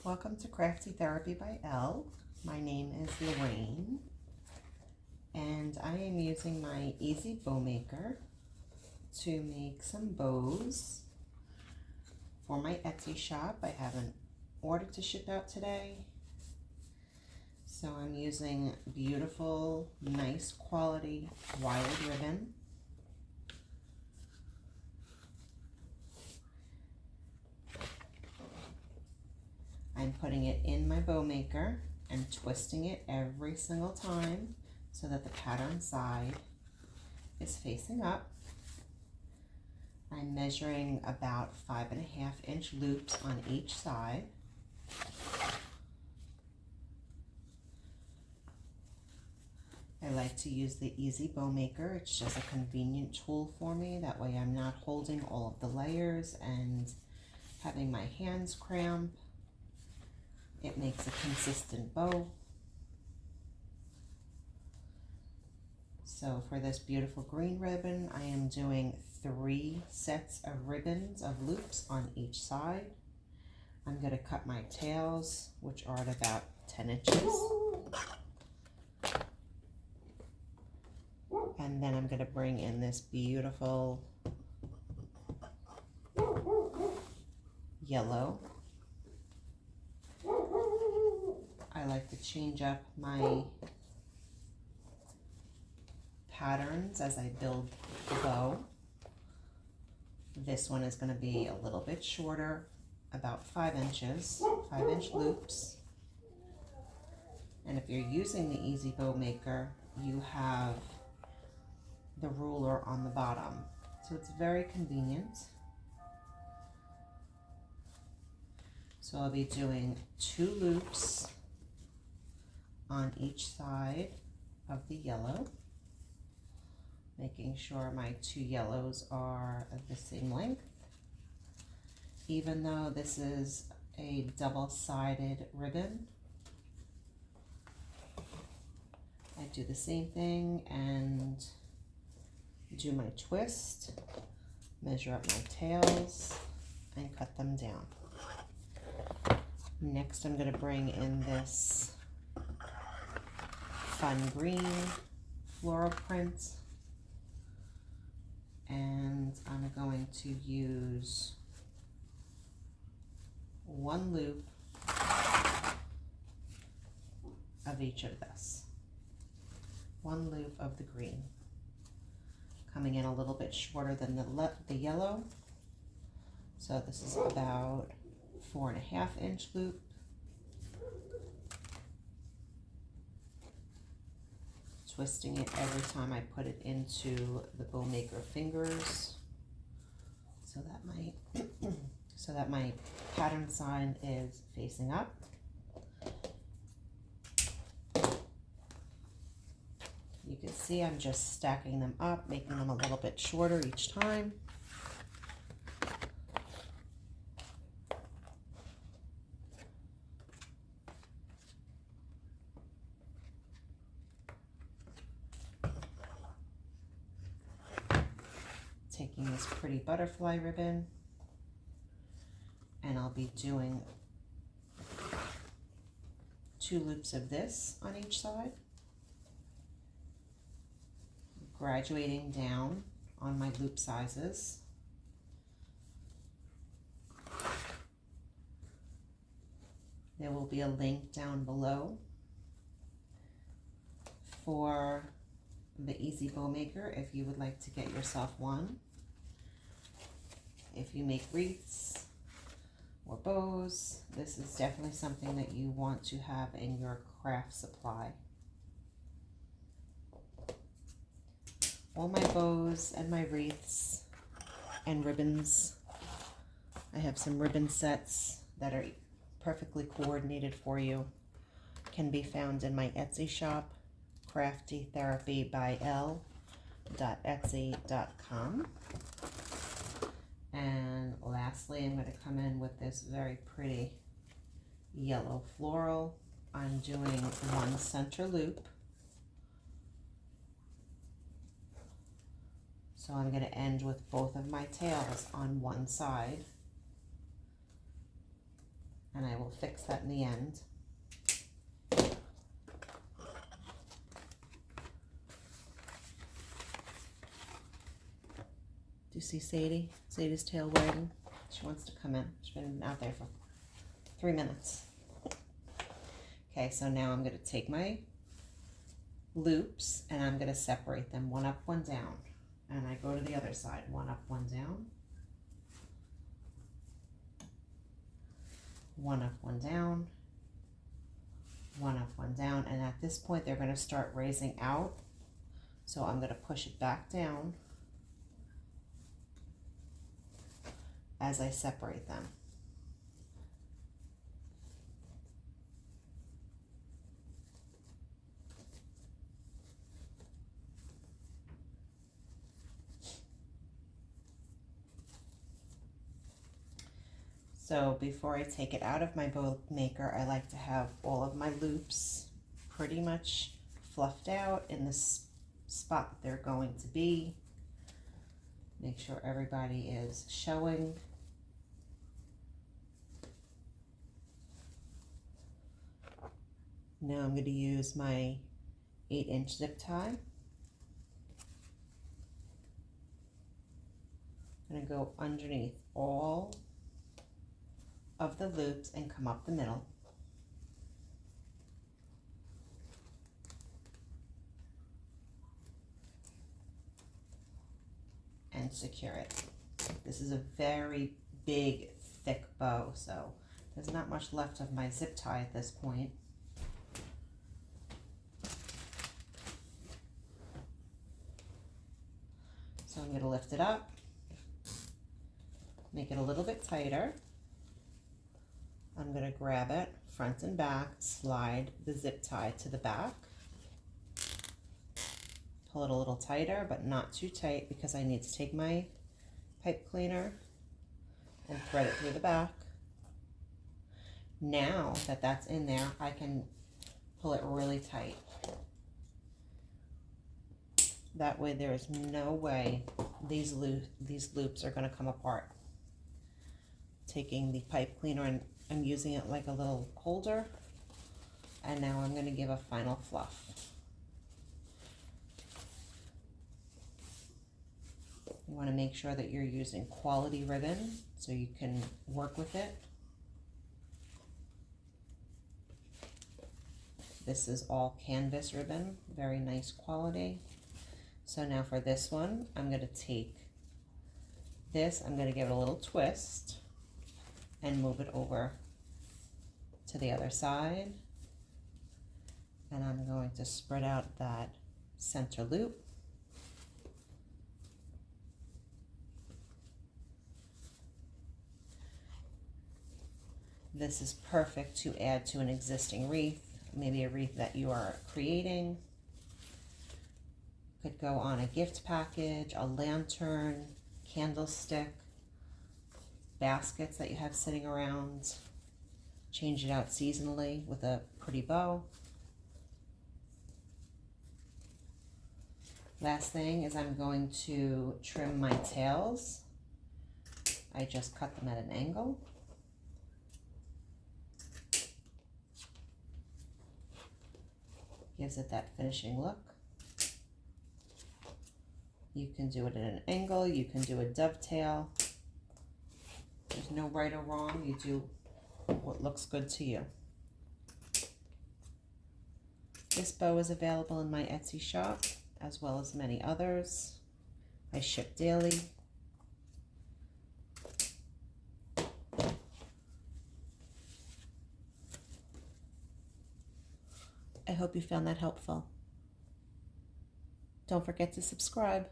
Welcome to Crafty Therapy by Elle. My name is Lorraine, and I am using my Easy Bow Maker to make some bows for my Etsy shop. I have an order to ship out today, so I'm using beautiful, nice quality wired ribbon. I'm putting it in my bow maker and twisting it every single time so that the pattern side is facing up. I'm measuring about 5.5-inch loops on each side. I like to use the Easy Bow Maker. It's just a convenient tool for me. That way I'm not holding all of the layers and having my hands cramp. It makes a consistent bow. So for this beautiful green ribbon, I am doing 3 sets of ribbons of loops on each side. I'm going to cut my tails, which are at about 10 inches. And then I'm going to bring in this beautiful yellow. I like to change up my patterns as I build the bow. This one is going to be a little bit shorter, about 5 inches, 5-inch loops. And if you're using the Easy Bow Maker, you have the ruler on the bottom. So it's very convenient. So I'll be doing 2 loops on each side of the yellow, making sure my 2 yellows are of the same length. Even though this is a double-sided ribbon, I do the same thing and do my twist, measure up my tails, and cut them down. Next, I'm going to bring in this fun green floral print, and I'm going to use 1 loop of each of this. 1 loop of the green, coming in a little bit shorter than the yellow. So this is about 4.5-inch loop. Twisting it every time I put it into the bow maker fingers, so that my pattern side is facing up. You can see I'm just stacking them up, making them a little bit shorter each time. Taking this pretty butterfly ribbon, and I'll be doing 2 loops of this on each side, graduating down on my loop sizes. There will be a link down below for the Easy Bow Maker if you would like to get yourself one. If you make wreaths or bows, this is definitely something that you want to have in your craft supply. All my bows and my wreaths and ribbons, I have some ribbon sets that are perfectly coordinated for you, can be found in my Etsy shop, craftytherapybyl.etsy.com. And lastly, I'm going to come in with this very pretty yellow floral. I'm doing 1 center loop. So I'm going to end with both of my tails on one side. and I will fix that in the end. Do you see Sadie? Sadie's tail wagging. She wants to come in. She's been out there for 3 minutes. Okay, so now I'm going to take my loops and I'm going to separate them, one up, one down. And I go to the other side, one up, one down. One up, one down. One up, one down. And at this point, they're going to start raising out. So I'm going to push it back down as I separate them. So before I take it out of my bow maker, I like to have all of my loops pretty much fluffed out in the spot that they're going to be. Make sure everybody is showing. Now I'm going to use my 8-inch zip tie. I'm going to go underneath all of the loops and come up the middle. And secure it. This is a very big, thick bow, so there's not much left of my zip tie at this point. So I'm going to lift it up, make it a little bit tighter. I'm going to grab it front and back, slide the zip tie to the back, pull it a little tighter, but not too tight because I need to take my pipe cleaner and thread it through the back. Now that that's in there, I can pull it really tight. That way there is no way these loops are going to come apart. Taking the pipe cleaner and I'm using it like a little holder, and now I'm going to give a final fluff. You want to make sure that you're using quality ribbon so you can work with it. This is all canvas ribbon, very nice quality. So now for this one, I'm going to take this, I'm going to give it a little twist and move it over to the other side. And I'm going to spread out that center loop. This is perfect to add to an existing wreath, maybe a wreath that you are creating. Could go on a gift package, a lantern, candlestick, baskets that you have sitting around. Change it out seasonally with a pretty bow. Last thing is I'm going to trim my tails. I just cut them at an angle. Gives it that finishing look. You can do it at an angle, you can do a dovetail. There's no right or wrong, you do what looks good to you. This bow is available in my Etsy shop, as well as many others. I ship daily. I hope you found that helpful. Don't forget to subscribe.